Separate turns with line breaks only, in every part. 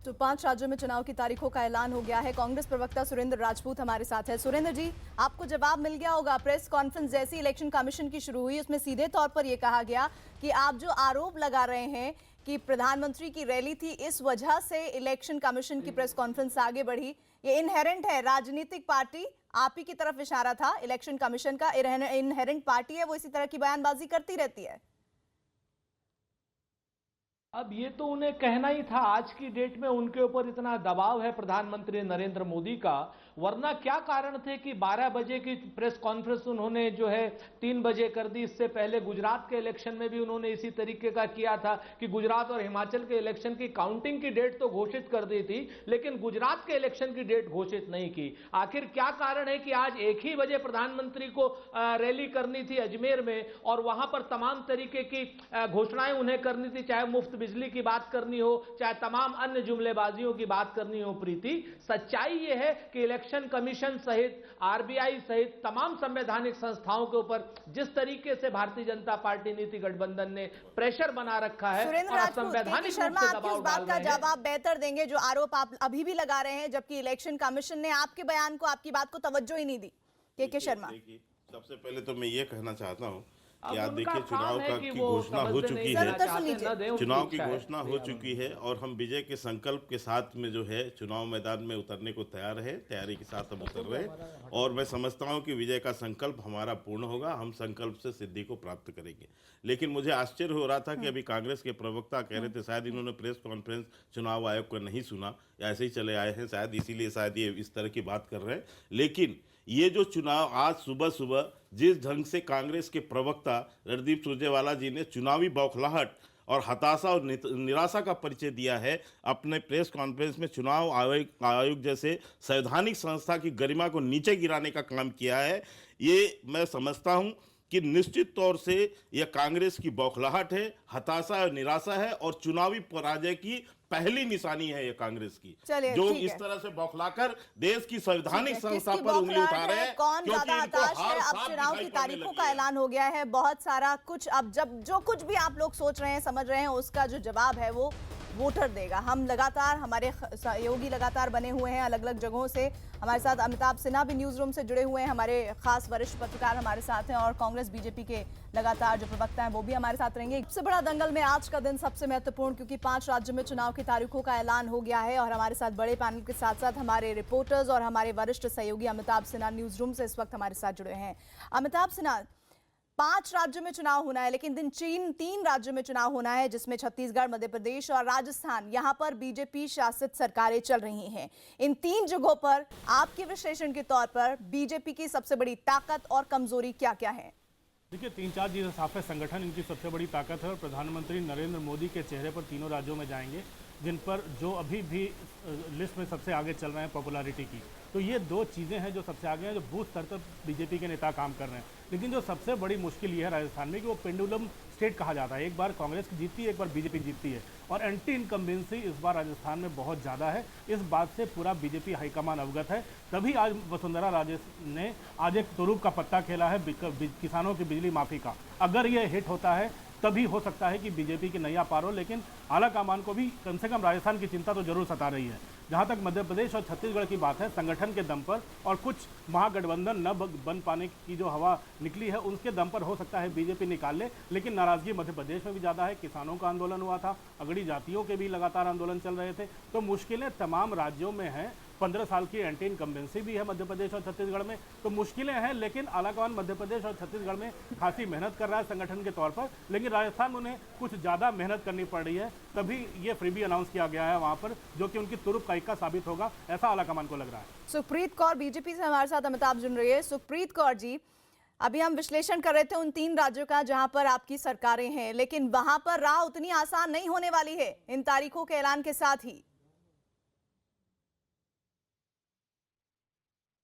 तो 5 राज्यों में चुनाव की तारीखों का ऐलान हो गया है। कांग्रेस प्रवक्ता सुरेंद्र राजपूत हमारे साथ है। सुरेंद्र जी, आपको जवाब मिल गया होगा। प्रेस कॉन्फ्रेंस जैसी इलेक्शन कमीशन की शुरू हुई, उसमें सीधे तौर पर यह कहा गया कि आप जो आरोप लगा रहे हैं कि प्रधानमंत्री की रैली थी, इस वजह से इलेक्शन कमीशन की प्रेस कॉन्फ्रेंस आगे बढ़ी, ये इनहेरेंट है। राजनीतिक पार्टी आप ही की तरफ इशारा था, इलेक्शन कमीशन का इनहेरेंट पार्टी है, वो इसी तरह की बयानबाजी करती रहती है।
अब ये तो उन्हें कहना ही था। आज की डेट में उनके ऊपर इतना दबाव है प्रधानमंत्री नरेंद्र मोदी का, वरना क्या कारण थे कि 12 बजे की प्रेस कॉन्फ्रेंस उन्होंने जो है 3 बजे कर दी। इससे पहले गुजरात के इलेक्शन में भी उन्होंने इसी तरीके का किया था कि गुजरात और हिमाचल के इलेक्शन की काउंटिंग की डेट तो घोषित कर दी थी, लेकिन गुजरात के इलेक्शन की डेट घोषित नहीं की। आखिर क्या कारण है कि आज 1 ही बजे प्रधानमंत्री को रैली करनी थी अजमेर में और वहां पर तमाम तरीके की घोषणाएं उन्हें करनी थी, चाहे मुफ्त बिजली की बात करनी हो, चाहे तमाम अन्य जुमलेबाजियों की बात करनी हो। प्रीति, सच्चाई यह है कि इलेक्शन कमीशन सहित आरबीआई सहित तमाम संवैधानिक संस्थाओं के ऊपर जिस तरीके से भारतीय जनता पार्टी नीति गठबंधन ने प्रेशर बना रखा है और संवैधानिक रूप से दबाव डाल रहे हैं।
जवाब बेहतर देंगे जो आरोप आप अभी भी लगा रहे हैं, जबकि इलेक्शन कमीशन ने आपके बयान को, आपकी बात को तवज्जो ही नहीं दी। के शर्मा,
सबसे पहले तो मैं ये कहना चाहता हूं कि आप देखिए चुनाव की घोषणा हो चुकी है, चुनाव की घोषणा हो चुकी है और हम विजय के संकल्प के साथ में जो है चुनाव मैदान में उतरने को तैयार है, तैयारी के साथ हम उतर रहे हैं और मैं समझता हूं कि विजय का संकल्प हमारा पूर्ण होगा, हम संकल्प से सिद्धि को प्राप्त करेंगे। लेकिन मुझे आश्चर्य हो रहा था कि अभी कांग्रेस के प्रवक्ता कह रहे थे शायद इन्होंने प्रेस कॉन्फ्रेंस चुनाव आयोग को नहीं सुना या ऐसे ही चले आए हैं, शायद इसीलिए शायद ये इस तरह की बात कर रहे हैं। लेकिन ये जो चुनाव आज सुबह सुबह जिस ढंग से कांग्रेस के प्रवक्ता रणदीप सुरजेवाला जी ने चुनावी बौखलाहट और हताशा और निराशा का परिचय दिया है अपने प्रेस कॉन्फ्रेंस में, चुनाव आयोग जैसे संवैधानिक संस्था की गरिमा को नीचे गिराने का काम किया है, ये मैं समझता हूं कि निश्चित तौर से यह कांग्रेस की बौखलाहट है, हताशा और निराशा है और चुनावी पराजय की पहली निशानी है ये कांग्रेस की, जो इस तरह से बौखलाकर देश की संवैधानिक संस्था पर उंगली उठा रहे हैं।
कौन ज्यादा हताश है? अब चुनाव की तारीखों का ऐलान हो गया है, बहुत सारा कुछ, अब जब जो कुछ भी आप लोग सोच रहे हैं, समझ रहे हैं, उसका जो जवाब है वो वोटर देगा। हम लगातार, हमारे सहयोगी लगातार बने हुए हैं अलग अलग जगहों से। हमारे साथ अमिताभ सिन्हा भी न्यूज रूम से जुड़े हुए हैं, हमारे खास वरिष्ठ पत्रकार हमारे साथ हैं और कांग्रेस बीजेपी के लगातार जो प्रवक्ता हैं वो भी हमारे साथ रहेंगे। सबसे बड़ा दंगल में आज का दिन सबसे महत्वपूर्ण, क्योंकि 5 राज्यों में चुनाव की तारीखों का ऐलान हो गया है और हमारे साथ बड़े पैनल के साथ साथ हमारे रिपोर्टर्स और हमारे वरिष्ठ सहयोगी अमिताभ सिन्हा न्यूज रूम से इस वक्त हमारे साथ जुड़े हैं। अमिताभ सिन्हा, 5 राज्यों में चुनाव होना है, लेकिन दिन 3 राज्यों में चुनाव होना है, जिसमें छत्तीसगढ़, मध्य प्रदेश और राजस्थान, यहां पर बीजेपी शासित सरकारें चल रही हैं। इन 3 जगहों पर आपके विश्लेषण के तौर पर बीजेपी की सबसे बड़ी ताकत और कमजोरी क्या क्या है?
देखिए, 3-4 चीजें साफ है। संगठन इनकी सबसे बड़ी ताकत है और प्रधानमंत्री नरेंद्र मोदी के चेहरे पर तीनों राज्यों में जाएंगे, जिन पर जो अभी भी लिस्ट में सबसे आगे चल रहे हैं पॉपुलैरिटी की। तो ये 2 चीज़ें हैं जो सबसे आगे हैं, जो बूथ स्तर पर बीजेपी के नेता काम कर रहे हैं। लेकिन जो सबसे बड़ी मुश्किल ये है राजस्थान में कि वो पेंडुलम स्टेट कहा जाता है, एक बार कांग्रेस की जीतती है, एक बार बीजेपी जीतती है और एंटी इनकम्बेंसी इस बार राजस्थान में बहुत ज़्यादा है। इस बात से पूरा बीजेपी हाईकमान अवगत है। तभी आज वसुंधरा राजे ने आज एक तुरुप का पत्ता खेला है किसानों की बिजली माफी का। अगर ये हिट होता है तभी हो सकता है कि बीजेपी की नैया पार हो, लेकिन आलाकमान को भी कम से कम राजस्थान की चिंता तो जरूर सता रही है। जहां तक मध्य प्रदेश और छत्तीसगढ़ की बात है, संगठन के दम पर और कुछ महागठबंधन न बन पाने की जो हवा निकली है उसके दम पर हो सकता है बीजेपी निकाल ले, लेकिन नाराजगी मध्य प्रदेश में भी ज़्यादा है। किसानों का आंदोलन हुआ था, अगड़ी जातियों के भी लगातार आंदोलन चल रहे थे, तो मुश्किलें तमाम राज्यों में हैं। 15 साल की एंटी इनकम्बेंसी भी है मध्य प्रदेश और छत्तीसगढ़ में, तो मुश्किलें हैं। लेकिन आलाकमान मध्य प्रदेश और छत्तीसगढ़ में खासी मेहनत कर रहा है संगठन के तौर पर, लेकिन राजस्थान में उन्हें कुछ ज़्यादा मेहनत करनी पड़ रही है, तभी ये फ्रीबी अनाउंस किया गया है वहाँ पर, जो कि उनकी तुरुप का इक्का साबित होगा, ऐसा आलाकमान को लग रहा है।
सुप्रीत कौर बीजेपी से हमारे साथ अमिताभ जुड़ रही है। सुप्रीत कौर जी, अभी हम विश्लेषण कर रहे थे उन 3 राज्यों का जहां पर आपकी सरकारें हैं, लेकिन वहां पर राह उतनी आसान नहीं होने वाली है इन तारीखों के ऐलान के साथ ही।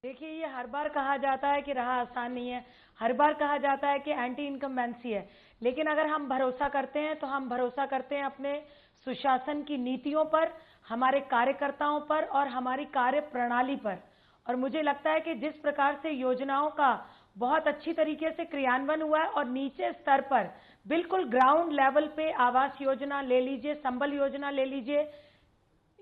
देखिए, ये हर बार कहा जाता है कि राह आसान नहीं है, हर बार कहा जाता है कि एंटी इनकम्बेंसी है, लेकिन अगर हम भरोसा करते हैं तो हम भरोसा करते हैं अपने सुशासन की नीतियों पर, हमारे कार्यकर्ताओं पर और हमारी कार्य प्रणाली पर। और मुझे लगता है कि जिस प्रकार से योजनाओं का बहुत अच्छी तरीके से क्रियान्वयन हुआ है और नीचे स्तर पर बिल्कुल ग्राउंड लेवल पे आवास योजना ले लीजिए, संबल योजना ले लीजिए,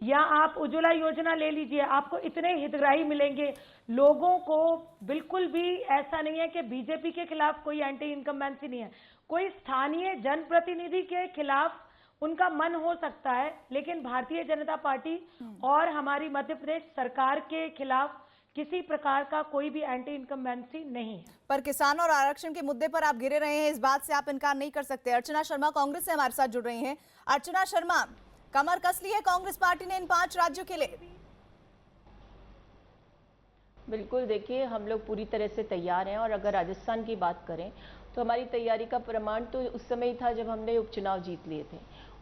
या आप उज्ज्वला योजना ले लीजिए, आपको इतने हितग्राही मिलेंगे। लोगों को बिल्कुल भी ऐसा नहीं है कि बीजेपी के खिलाफ कोई एंटी इनकम्बेंसी नहीं है। कोई स्थानीय जनप्रतिनिधि के खिलाफ उनका मन हो सकता है, लेकिन भारतीय जनता पार्टी और हमारी मध्य प्रदेश सरकार के खिलाफ किसी प्रकार का कोई भी एंटी इनकम्बेंसी नहीं है।
पर किसान और आरक्षण के मुद्दे पर आप गिरे रहे हैं, इस बात से आप इनकार नहीं कर सकते। अर्चना शर्मा कांग्रेस से हमारे साथ जुड़ रही हैं। अर्चना शर्मा, कमर कस ली है कांग्रेस पार्टी ने इन 5 राज्यों के लिए?
बिल्कुल, देखिए हम लोग पूरी तरह से तैयार हैं। और अगर राजस्थान की बात करें तो हमारी तैयारी का प्रमाण तो उस समय था जब हमने उपचुनाव जीत लिए थे,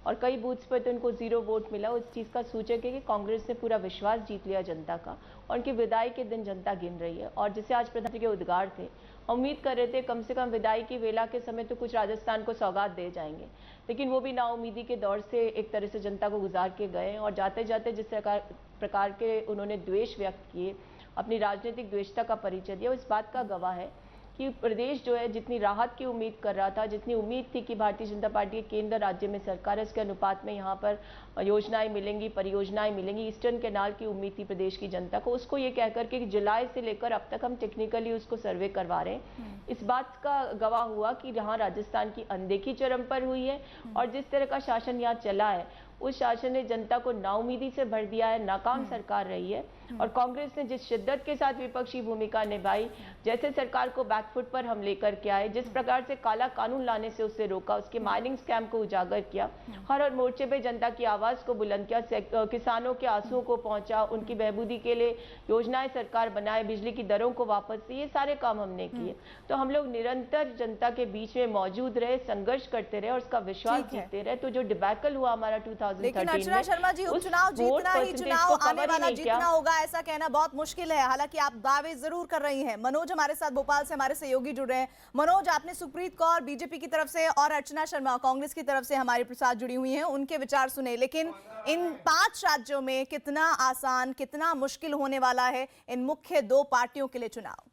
और कई बूथ्स पर तो इनको 0 वोट मिला। उस चीज़ का सूचक है कि कांग्रेस ने पूरा विश्वास जीत लिया जनता का, और उनकी विदाई के दिन जनता गिन रही है। और जिसे आज प्रधानमंत्री के उद्गार थे, हम उम्मीद कर रहे थे कम से कम विदाई की वेला के समय तो कुछ राजस्थान को सौगात दे जाएंगे, लेकिन वो भी नाउमीदी के दौर से एक तरह से जनता को गुजार के गए। और जाते जाते जिस प्रकार के उन्होंने द्वेष व्यक्त किए, अपनी राजनीतिक द्वेषता का परिचय दिया, इस बात का गवाह है कि प्रदेश जो है जितनी राहत की उम्मीद कर रहा था, जितनी उम्मीद थी कि भारतीय जनता पार्टी के केंद्र राज्य में सरकार है, इसके अनुपात में यहाँ पर योजनाएं मिलेंगी, परियोजनाएं मिलेंगी, ईस्टर्न कैनाल की उम्मीद थी प्रदेश की जनता को, उसको ये कह करके कि जुलाई से लेकर अब तक हम टेक्निकली उसको सर्वे करवा रहे हैं। इस बात का गवाह हुआ कि यहाँ राजस्थान की अनदेखी चरम पर हुई है, और जिस तरह का शासन यहाँ चला है उस शासन ने जनता को नाउमीदी से भर दिया है, नाकाम सरकार रही है। और कांग्रेस ने जिस शिद्दत के साथ विपक्षी भूमिका निभाई, जैसे सरकार को बैकफुट पर हम लेकर के आए, जिस प्रकार से काला कानून लाने से उससे रोका, उसके माइनिंग स्कैम को उजागर किया, हर मोर्चे पे जनता की आवाज को बुलंद किया, किसानों के आंसुओं को पहुंचा, उनकी बहबूदी के लिए योजनाएं सरकार बनाए, बिजली की दरों को वापस दी, ये सारे काम हमने किए। तो हम लोग निरंतर जनता के बीच में मौजूद रहे, संघर्ष करते रहे और उसका विश्वास जीतते रहे। तो जो डिबैकल हुआ हमारा 2013
लेकिन अर्चना शर्मा जी, उपचुनाव जीतना ही चुनाव आने वाला जीतना होगा ऐसा कहना बहुत मुश्किल है। हालांकि आप दावे जरूर कर रही हैं। मनोज हमारे साथ भोपाल से हमारे सहयोगी जुड़ रहे हैं। मनोज, आपने सुप्रीत कौर बीजेपी की तरफ से और अर्चना शर्मा कांग्रेस की तरफ से हमारे साथ जुड़ी हुई हैं, उनके विचार सुने। लेकिन इन 5 राज्यों में कितना आसान, कितना मुश्किल होने वाला है इन मुख्य 2 पार्टियों के लिए चुनाव?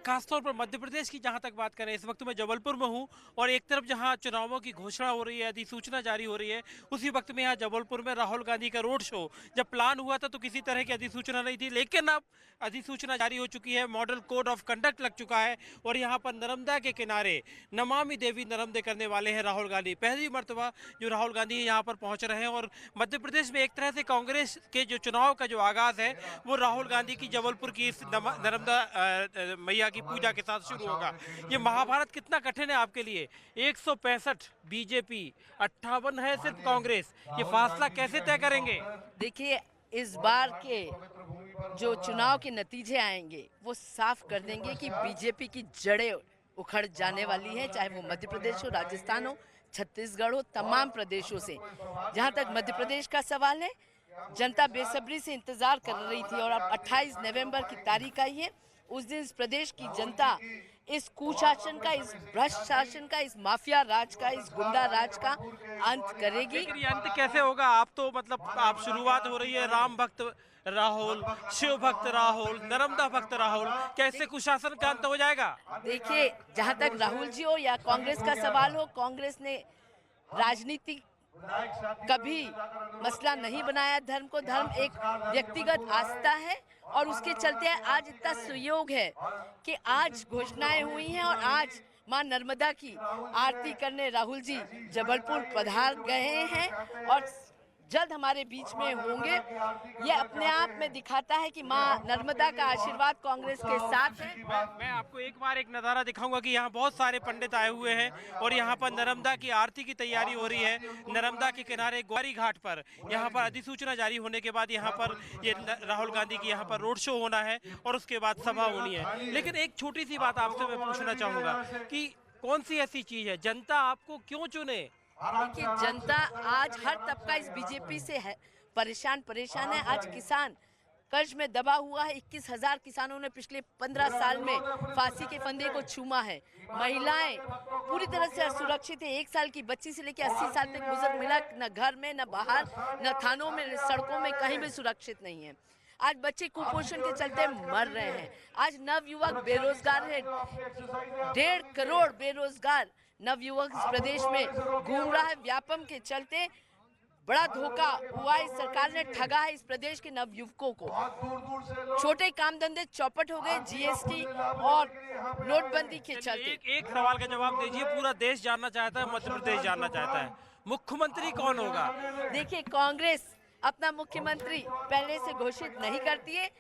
खासतौर पर मध्य प्रदेश की जहां तक बात करें, इस वक्त मैं जबलपुर में हूं, और एक तरफ जहां चुनावों की घोषणा हो रही है, अधिसूचना जारी हो रही है, उसी वक्त में यहां जबलपुर में राहुल गांधी का रोड शो जब प्लान हुआ था तो किसी तरह की अधिसूचना नहीं थी, लेकिन अब अधिसूचना जारी हो चुकी है, मॉडल कोड ऑफ कंडक्ट लग चुका है, और यहाँ पर नर्मदा के किनारे नमामि देवी नर्मदे करने वाले हैं राहुल गांधी। पहली मरतबा जो राहुल गांधी यहाँ पर पहुँच रहे हैं, और मध्य प्रदेश में एक तरह से कांग्रेस के जो चुनाव का जो आगाज है वो राहुल गांधी की जबलपुर की इस नर्मदा मैया की पूजा के साथ शुरू होगा। ये महाभारत कितना कठिन है आपके लिए? 165 बीजेपी, 58 है सिर्फ कांग्रेस, ये फासला कैसे तय करेंगे?
देखिए, इस बार के जो चुनाव के नतीजे आएंगे वो साफ कर देंगे कि बीजेपी की जड़ें उखड़ जाने वाली हैं, चाहे वो मध्य प्रदेश हो, राजस्थान हो, छत्तीसगढ़ हो, तमाम प्रदेशों से। जहां तक मध्य प्रदेश का सवाल है, जनता बेसब्री से इंतजार कर रही थी, और अब 28 नवंबर की तारीख आई है। उस दिन इस प्रदेश की जनता इस कुशासन का, इस भ्रष्ट शासन का, इस माफिया राज का, इस गुंडा राज का अंत करेगी।
लेकिन ये अंत कैसे होगा? आप तो मतलब आप शुरुआत हो रही है राम भक्त राहुल, शिव भक्त राहुल, नर्मदा भक्त राहुल, कैसे कुशासन का अंत हो जाएगा?
देखिए, जहां तक राहुल जी हो या कांग्रेस का सवाल हो, कांग्रेस ने राजनीति कभी मसला नहीं बनाया। धर्म को धर्म एक व्यक्तिगत आस्था है, और उसके चलते आज इतना सहयोग है कि आज घोषणाएं हुई हैं, और आज मां नर्मदा की आरती करने राहुल जी जबलपुर पधार गए हैं और जल्द हमारे बीच में होंगे। ये अपने आप में दिखाता है कि मां नर्मदा का आशीर्वाद कांग्रेस के साथ है।
मैं आपको एक बार एक नज़ारा दिखाऊंगा कि यहाँ बहुत सारे पंडित आए हुए हैं, और यहाँ पर नर्मदा की आरती की तैयारी हो रही है। नर्मदा के किनारे ग्वारी घाट पर यहाँ पर अधिसूचना जारी होने के बाद यहाँ पर ये राहुल गांधी की यहाँ पर रोड शो होना है, और उसके बाद सभा होनी है। लेकिन एक छोटी सी बात आपसे मैं पूछना चाहूँगा कि कौन सी ऐसी चीज़ है, जनता आपको क्यों चुने?
देखिए, जनता आज हर तबका इस बीजेपी से है परेशान है। आज किसान कर्ज में दबा हुआ है। 21,000 किसानों ने पिछले 15 साल में फांसी के फंदे को चूमा है। महिलाएं पूरी तरह से असुरक्षित है। 1 साल की बच्ची से लेकर 80 साल तक गुजर मिला, न घर में, न बाहर, न थानों में, सड़कों में, कहीं भी सुरक्षित नहीं है। आज बच्चे कुपोषण के चलते मर रहे हैं। आज नवयुवक बेरोजगार है, 1.5 करोड़ बेरोजगार नवयुवक इस प्रदेश में घूम रहा है। व्यापम के चलते बड़ा धोखा हुआ है। इस सरकार ने ठगा है इस प्रदेश के नवयुवकों को। छोटे काम धंधे चौपट हो गए जीएसटी और नोटबंदी के चलते।
एक सवाल का जवाब दीजिए। पूरा देश जानना चाहता है, मध्य प्रदेश जानना चाहता है, मुख्यमंत्री कौन होगा?
देखिए, कांग्रेस अपना मुख्यमंत्री पहले से घोषित नहीं करती है।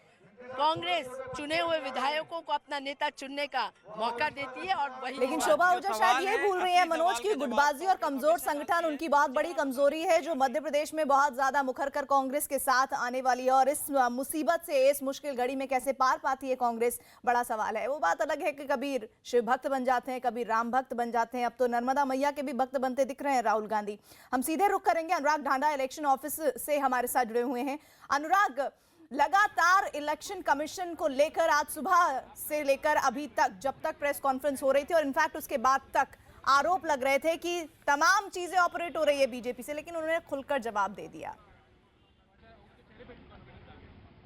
कांग्रेस चुने हुए विधायकों को अपना नेता चुनने का मौका देती है और वही।
लेकिन शोभा ओझा शायद ये भूल रही है मनोज की गुटबाजी और कमजोर संगठन उनकी बहुत बड़ी कमजोरी है, जो मध्य प्रदेश में बहुत ज्यादा मुखर कर कांग्रेस के साथ आने वाली है। और इस मुसीबत से, इस मुश्किल घड़ी में कैसे पार पाती है कांग्रेस, बड़ा सवाल है। वो बात अलग है कि कभी शिव भक्त बन जाते हैं, कभी राम भक्त बन जाते हैं, अब तो नर्मदा मैया के भी भक्त बनते दिख रहे हैं राहुल गांधी। हम सीधे रुख करेंगे, अनुराग ढांडा इलेक्शन ऑफिस से हमारे साथ जुड़े हुए हैं। अनुराग, लगातार इलेक्शन कमीशन को लेकर आज सुबह से लेकर अभी तक, जब तक प्रेस कॉन्फ्रेंस हो रही थी और इनफैक्ट उसके बाद तक, आरोप लग रहे थे कि तमाम चीजें ऑपरेट हो रही है बीजेपी से, लेकिन उन्होंने खुलकर जवाब दे दिया।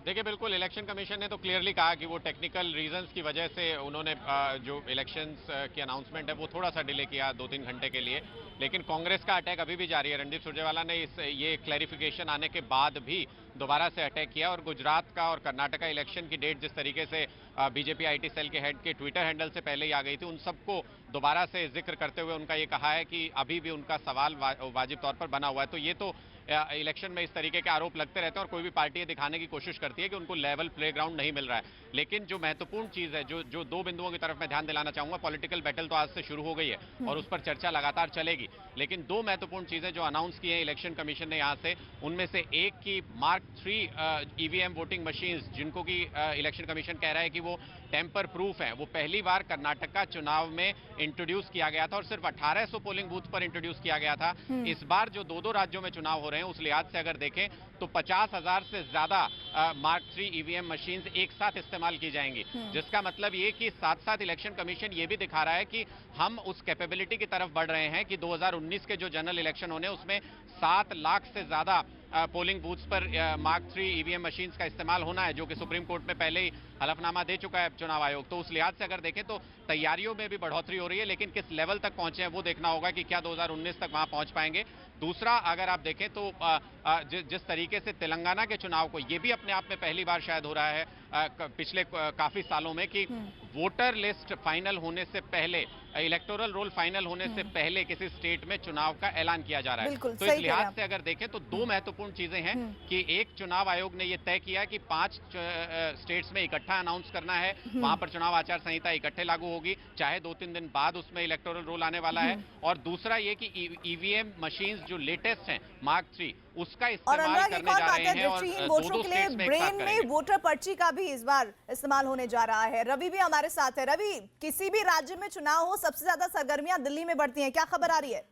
देखिए, बिल्कुल इलेक्शन कमीशन ने तो क्लियरली कहा कि वो टेक्निकल रीजंस की वजह से उन्होंने जो इलेक्शंस की अनाउंसमेंट है वो थोड़ा सा डिले किया 2-3 घंटे के लिए। लेकिन कांग्रेस का अटैक अभी भी जारी है। रणदीप सुरजेवाला ने ये क्लैरिफिकेशन आने के बाद भी दोबारा से अटैक किया और गुजरात का और कर्नाटका इलेक्शन की डेट जिस तरीके से बीजेपी आईटी सेल के हेड के ट्विटर हैंडल से पहले ही आ गई थी, उन सबको दोबारा से जिक्र करते हुए उनका ये कहा है कि अभी भी उनका सवाल वाजिब तौर पर बना हुआ है। तो ये तो इलेक्शन में इस तरीके के आरोप लगते रहते हैं और कोई भी पार्टी ये दिखाने की कोशिश करती है कि उनको लेवल प्लेग्राउंड नहीं मिल रहा है। लेकिन जो महत्वपूर्ण चीज है, जो 2 बिंदुओं की तरफ मैं ध्यान दिलाना चाहूंगा, पॉलिटिकल बैटल तो आज से शुरू हो गई है और उस पर चर्चा लगातार चलेगी। लेकिन 2 महत्वपूर्ण चीजें जो अनाउंस की है इलेक्शन कमीशन ने यहाँ से, उनमें से एक की Mark 3 ईवीएम वोटिंग मशीन्स, जिनको की इलेक्शन कमीशन कह रहा है कि वो टेम्पर प्रूफ है, वो पहली बार कर्नाटका चुनाव में इंट्रोड्यूस किया गया था और सिर्फ 1800 पोलिंग बूथ पर इंट्रोड्यूस किया गया था। इस बार जो 2-2 राज्यों में चुनाव हो रहे हैं, उस लिहाज से अगर देखें तो 50,000 से ज्यादा Mark 3 ईवीएम मशीन्स एक साथ इस्तेमाल की जाएंगी। जिसका मतलब ये कि साथ साथ इलेक्शन कमीशन ये भी दिखा रहा है कि हम उस कैपेबिलिटी की तरफ बढ़ रहे हैं कि 2019 के जो जनरल इलेक्शन होने, उसमें 7 लाख से ज्यादा पोलिंग बूथ्स पर Mark 3 ईवीएम मशीन्स का इस्तेमाल होना है, जो कि सुप्रीम कोर्ट में पहले ही हलफनामा दे चुका है चुनाव आयोग। तो उस लिहाज से अगर देखें तो तैयारियों में भी बढ़ोतरी हो रही है, लेकिन किस लेवल तक पहुंचे हैं वो देखना होगा कि क्या 2019 तक वहां पहुंच पाएंगे। दूसरा, अगर आप देखें तो जिस तरीके से तेलंगाना के चुनाव को, ये भी अपने आप में पहली बार शायद हो रहा है पिछले काफी सालों में कि वोटर लिस्ट फाइनल होने से पहले, इलेक्टोरल रोल फाइनल होने से पहले किसी स्टेट में चुनाव का ऐलान किया जा रहा है। तो इस लिहाज से अगर देखें तो 2 महत्वपूर्ण चीजें हैं कि एक, चुनाव आयोग ने यह तय किया कि 5 स्टेट्स में इकट्ठा अनाउंस करना है, वहां पर चुनाव आचार संहिता इकट्ठे लागू होगी, चाहे 2-3 दिन बाद उसमें इलेक्टोरल रोल आने वाला है। और दूसरा ये कि ईवीएम मशीन्स जो लेटेस्ट हैं Mark 3, उसका इस्तेमाल करने जा रहे हैं और 2-2 स्टेट्स में
ब्रेन में वोटर पर्ची का भी इस बार इस्तेमाल होने जा रहा है। रवि भी हमारे साथ है। रवि, किसी भी राज्य में चुनाव हो, सबसे ज्यादा सरगर्मियां दिल्ली में बढ़ती हैं, क्या खबर आ रही है?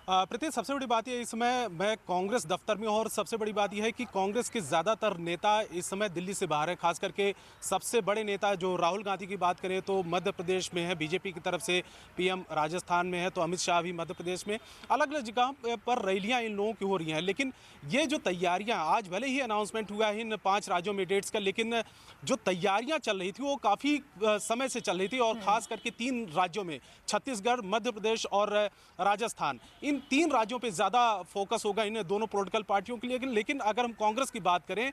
प्रीति, सबसे बड़ी बात यह, इस समय मैं कांग्रेस दफ्तर में हूं और सबसे बड़ी बात यह है कि कांग्रेस के ज़्यादातर नेता इस समय दिल्ली से बाहर हैं। खास करके सबसे बड़े नेता जो राहुल गांधी की बात करें तो मध्य प्रदेश में है, बीजेपी की तरफ से पीएम राजस्थान में है, तो अमित शाह भी मध्य प्रदेश में। अलग अलग जगह पर रैलियां इन लोगों की हो रही हैं। लेकिन ये जो तैयारियाँ, आज भले ही अनाउंसमेंट हुआ है इन 5 राज्यों में डेट्स का, लेकिन जो तैयारियाँ चल रही थी वो काफ़ी समय से चल रही थी और ख़ास करके 3 राज्यों में, छत्तीसगढ़, मध्य प्रदेश और राजस्थान, इन 3 राज्यों पे ज़्यादा फोकस होगा इन दोनों पॉलिटिकल पार्टियों के लिए। लेकिन अगर हम कांग्रेस की बात करें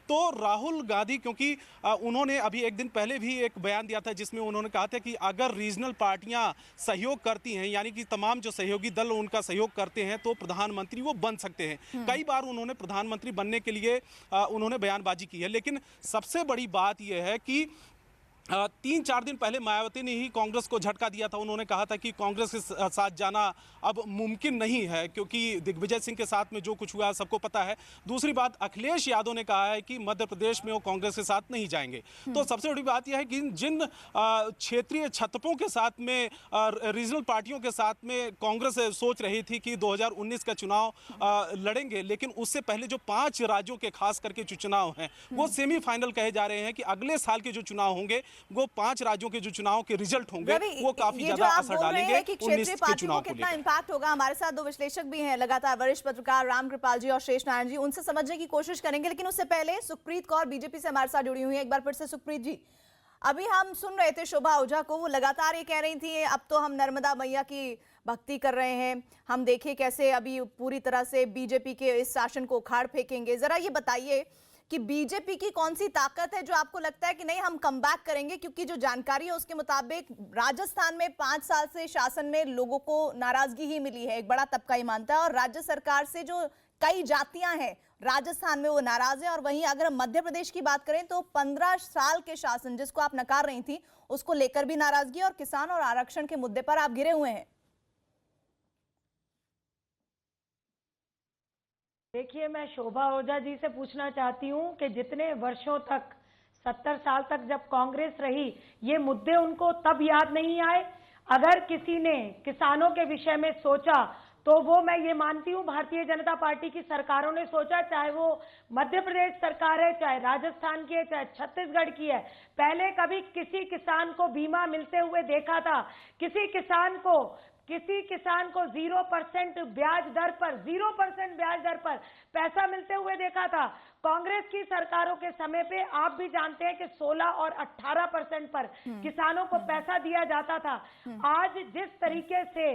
तो राहुल गांधी, क्योंकि उन्होंने अभी एक दिन पहले भी एक बयान दिया था जिसमें उन्होंने कहा था कि अगर रीजनल पार्टियां सहयोग करती हैं, यानी कि तमाम जो सहयोगी दल उनका सहयोग करते हैं, तो प्रधानमंत्री वो बन सकते हैं। कई बार उन्होंने प्रधानमंत्री बनने के लिए उन्होंने बयानबाजी की है। लेकिन सबसे बड़ी बात यह है कि 3-4 दिन पहले मायावती ने ही कांग्रेस को झटका दिया था। उन्होंने कहा था कि कांग्रेस के साथ जाना अब मुमकिन नहीं है, क्योंकि दिग्विजय सिंह के साथ में जो कुछ हुआ सबको पता है। दूसरी बात, अखिलेश यादव ने कहा है कि मध्य प्रदेश में वो कांग्रेस के साथ नहीं जाएंगे। तो सबसे बड़ी बात यह है कि जिन क्षेत्रीय छतपों के साथ में, रीजनल पार्टियों के साथ में कांग्रेस सोच रही थी कि 2019 का चुनाव लड़ेंगे, लेकिन उससे पहले जो 5 राज्यों के खास करके जो चुनाव हैं वो सेमीफाइनल कहे जा रहे हैं कि अगले साल के जो चुनाव होंगे वो 5 राज्यों के जो चुनाव के रिजल्ट होंगे वो काफी ज्यादा असर डालेंगे 19 के चुनाव को
कितना इम्पैक्ट होगा। हमारे साथ 2 विश्लेषक भी हैं लगातार, वरिष्ठ पत्रकार रामकृपाल जी और शेष नारायण जी, उनसे समझने की कोशिश करेंगे। लेकिन उससे पहले सुखप्रीत कौर बीजेपी से हमारे साथ जुड़ी हुई है। एक बार फिर से सुखप्रीत जी, अभी हम सुन रहे थे शोभा ओझा को, वो लगातार ये कह रही थी अब तो हम नर्मदा मैया की भक्ति कर रहे हैं, हम देखें कैसे अभी पूरी तरह से बीजेपी के इस शासन को उखाड़ फेंकेंगे। जरा ये बताइए कि बीजेपी की कौन सी ताकत है जो आपको लगता है कि नहीं हम कमबैक करेंगे, क्योंकि जो जानकारी है उसके मुताबिक राजस्थान में 5 साल से शासन में लोगों को नाराजगी ही मिली है, एक बड़ा तबका ही मानता है, और राज्य सरकार से जो कई जातियां हैं राजस्थान में वो नाराज है। और वहीं अगर हम मध्य प्रदेश की बात करें तो 15 साल के शासन जिसको आप नकार रही थी उसको लेकर भी नाराजगी, और किसान और आरक्षण के मुद्दे पर आप घिरे हुए हैं।
देखिए, मैं शोभा ओझा जी से पूछना चाहती हूँ कि जितने वर्षों तक 70 साल तक जब कांग्रेस रही, ये मुद्दे उनको तब याद नहीं आए? अगर किसी ने किसानों के विषय में सोचा तो वो मैं ये मानती हूँ भारतीय जनता पार्टी की सरकारों ने सोचा, चाहे वो मध्य प्रदेश सरकार है, चाहे राजस्थान की है, चाहे छत्तीसगढ़ की है। पहले कभी किसी किसान को बीमा मिलते हुए देखा था? किसी किसान को 0% ब्याज दर पर 0% ब्याज दर पर पैसा मिलते हुए देखा था? कांग्रेस की सरकारों के समय पे आप भी जानते हैं कि 16 और 18% पर किसानों को पैसा दिया जाता था। आज जिस तरीके से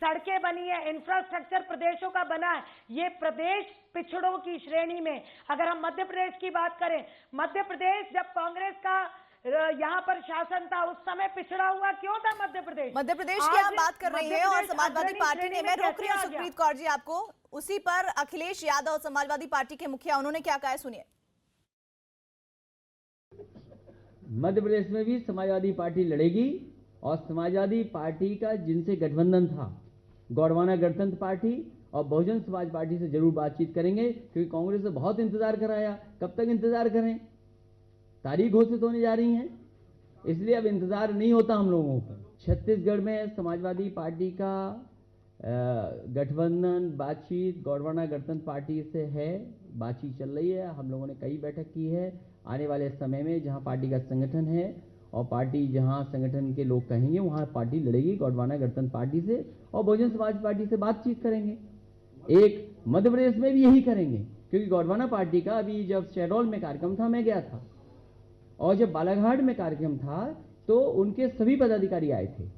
सड़कें बनी है, इंफ्रास्ट्रक्चर प्रदेशों का बना है, ये प्रदेश पिछड़ों की श्रेणी में। अगर हम मध्य प्रदेश की बात करें, मध्य प्रदेश जब कांग्रेस का यहाँ पर शासन था उस समय पिछड़ा हुआ क्यों था मध्य प्रदेश?
मध्य प्रदेश की आप बात कर रही हैं और समाजवादी पार्टी ने, मैं रोक रही हूँ सुप्रीत कौर जी आपको, उसी पर अखिलेश यादव समाजवादी पार्टी के मुखिया, उन्होंने क्या कहा है सुनिए।
मध्य प्रदेश में भी समाजवादी पार्टी लड़ेगी और समाजवादी पार्टी का जिनसे गठबंधन था, गोंडवाना गणतंत्र पार्टी और बहुजन समाज पार्टी से जरूर बातचीत करेंगे, क्योंकि कांग्रेस ने बहुत इंतजार कराया। कब तक इंतजार करें? तारीख घोषित होने जा रही हैं, इसलिए अब इंतजार नहीं होता हम लोगों को। छत्तीसगढ़ में समाजवादी पार्टी का गठबंधन बातचीत गोंडवाना गणतंत्र पार्टी से है, बातचीत चल रही है। हम लोगों ने कई बैठक की है। आने वाले समय में जहां पार्टी का संगठन है और पार्टी जहां संगठन के लोग कहेंगे वहां पार्टी लड़ेगी गोंडवाना गणतंत्र पार्टी से और बहुजन समाज पार्टी से बातचीत करेंगे। एक मध्य प्रदेश में भी यही करेंगे, क्योंकि गोंडवाना पार्टी का अभी जब शहडोल में कार्यक्रम था मैं गया था, और जब बालाघाट में कार्यक्रम था तो उनके सभी पदाधिकारी आए थे।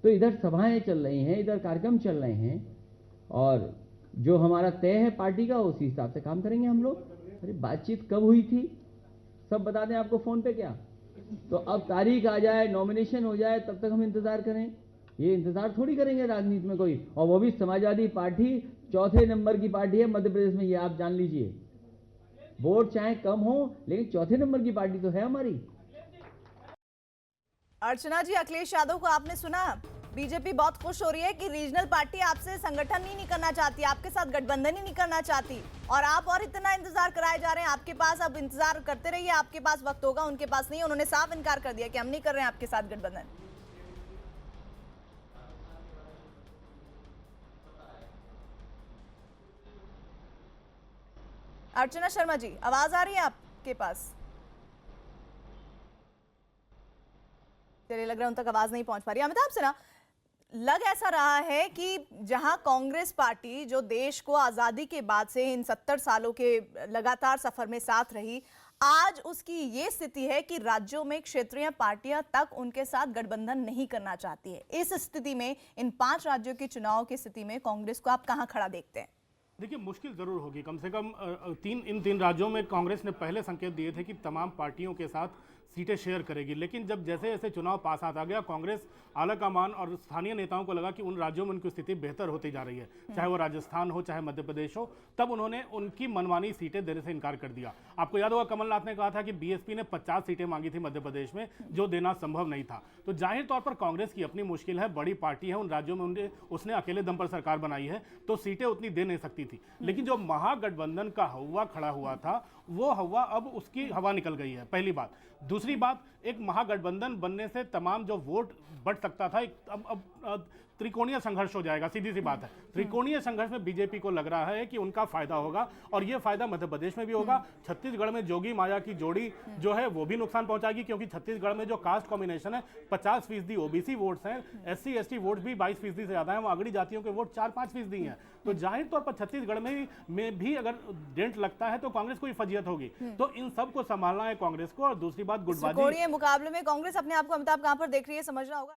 तो इधर सभाएं चल रही हैं, इधर कार्यक्रम चल रहे हैं, और जो हमारा तय है पार्टी का उसी हिसाब से काम करेंगे हम लोग। अरे बातचीत कब हुई थी सब बता दें आपको फोन पे क्या? तो अब तारीख आ जाए, नॉमिनेशन हो जाए, तब तक हम इंतजार करें? ये इंतजार थोड़ी करेंगे राजनीति में कोई, और वो भी समाजवादी पार्टी 4थे नंबर की पार्टी है मध्य प्रदेश में, ये आप जान लीजिए। वोट चाहे कम हो लेकिन 4थे नंबर की पार्टी तो है हमारी।
अर्चना जी, अखिलेश यादव को आपने सुना, बीजेपी बहुत खुश हो रही है कि रीजनल पार्टी आपसे संगठन ही नहीं करना चाहती, आपके साथ गठबंधन ही नहीं करना चाहती, और आप और इतना इंतजार कराए जा रहे हैं आपके पास। अब इंतजार करते रहिए, आपके पास वक्त होगा, उनके पास नहीं। उन्होंने साफ इनकार कर दिया कि हम नहीं कर रहे हैं आपके साथ गठबंधन। अर्चना शर्मा जी, आवाज आ रही है आपके पास? चलिए, लग रहा है उन तक आवाज नहीं पहुंच पा रही। अमिताभ से ना लग ऐसा रहा है कि जहां कांग्रेस पार्टी जो देश को आजादी के बाद से इन 70 सालों के लगातार सफर में साथ रही, आज उसकी ये स्थिति है कि राज्यों में क्षेत्रीय पार्टियां तक उनके साथ गठबंधन नहीं करना चाहती है। इस स्थिति में, इन 5 राज्यों के चुनाव की स्थिति में कांग्रेस को आप कहां खड़ा देखते हैं?
देखिए, मुश्किल जरूर होगी। कम से कम इन 3 राज्यों में कांग्रेस ने पहले संकेत दिए थे कि तमाम पार्टियों के साथ सीटें शेयर करेगी, लेकिन जब जैसे जैसे चुनाव पास आता गया, कांग्रेस आलाकमान और स्थानीय नेताओं को लगा कि उन राज्यों में उनकी स्थिति बेहतर होती जा रही है, चाहे वो राजस्थान हो चाहे मध्य प्रदेश हो, तब उन्होंने उनकी मनमानी सीटें देने से इनकार कर दिया। आपको याद होगा कमलनाथ ने कहा था कि बीएसपी ने 50 सीटें मांगी थी मध्य प्रदेश में, जो देना संभव नहीं था। तो जाहिर तौर पर कांग्रेस की अपनी मुश्किल है, बड़ी पार्टी है, उन राज्यों में उसने अकेले दम पर सरकार बनाई है, तो सीटें उतनी दे नहीं सकती थी। लेकिन जो महागठबंधन का हवा खड़ा हुआ था, वो हवा अब उसकी हवा निकल गई है, पहली बात। दूसरी बात, एक महागठबंधन बनने से तमाम जो वोट बढ़ सकता था, अब त्रिकोणीय संघर्ष हो जाएगा, सीधी सी बात है। त्रिकोणीय संघर्ष में बीजेपी को लग रहा है कि उनका फायदा होगा, और यह फायदा मध्य प्रदेश में भी होगा। छत्तीसगढ़ में जोगी माया की जोड़ी जो है वो भी नुकसान पहुंचाएगी, क्योंकि छत्तीसगढ़ में जो कास्ट कॉम्बिनेशन है 50% ओबीसी वोट्स हैं, SC ST वोट भी 22% से ज्यादा है, वहां अगड़ी जातियों के वोट 4-5% हैं। तो जाहिर तौर पर छत्तीसगढ़ में भी अगर डेंट लगता है तो कांग्रेस को ही फजीयत होगी। तो इन सब को संभालना है कांग्रेस को। और दूसरी बात, गुटबाजी
मुकाबले में कांग्रेस अपने आप को अमिताभ कहां पर देख रही है, समझना होगा।